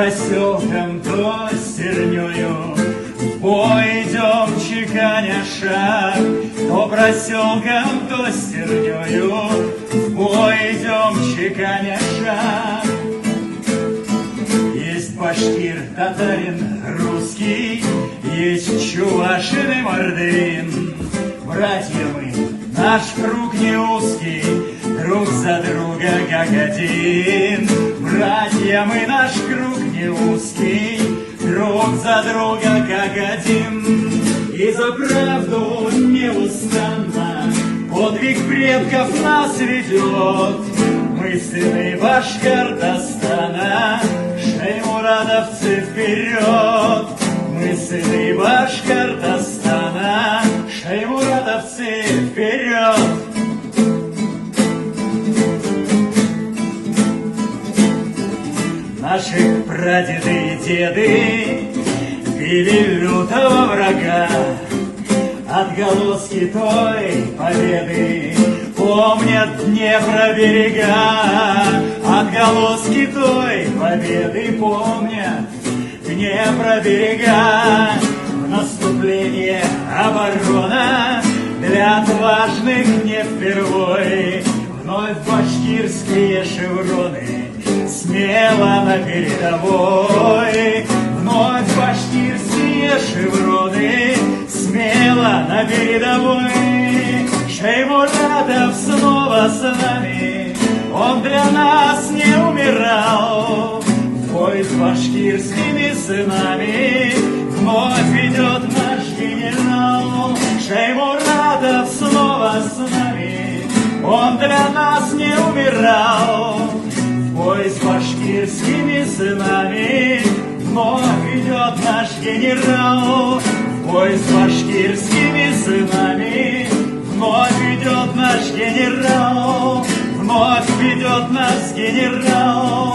проселкам, то стернёю в бой идем, чеканя шаг. То проселкам, то стернёю в бой идем, чеканя шаг. Есть башкир, татарин, русский, есть чувашин и мордвин. Братья мы, наш круг не узкий, друг за друга как один. Братья мы, наш круг не узкий, друг за друга как один. И за правду неустанно подвиг предков нас ведет. Мы сыны Башкортостана, шеймурадовцы вперед. Мы сыны Башкортостана, шеймурадовцы вперед. Наши прадеды и деды били лютого врага. Отголоски той победы помнят Днепра берега. Отголоски той победы помнят Днепра берега. В наступление оборона для отважных не впервой. Вновь башкирские шевроны смело на передовой. Вновь башкирские шевроны смело на передовой. Шеймурадов снова с нами, он для нас не умирал. В бой с башкирскими сынами вновь идет наш генерал. Шеймурадов снова с нами, он для нас не умирал. В бой с башкирскими сынами вновь идет наш генерал. В бой с башкирскими сынами вновь идет наш генерал. Вновь ведет нас генерал.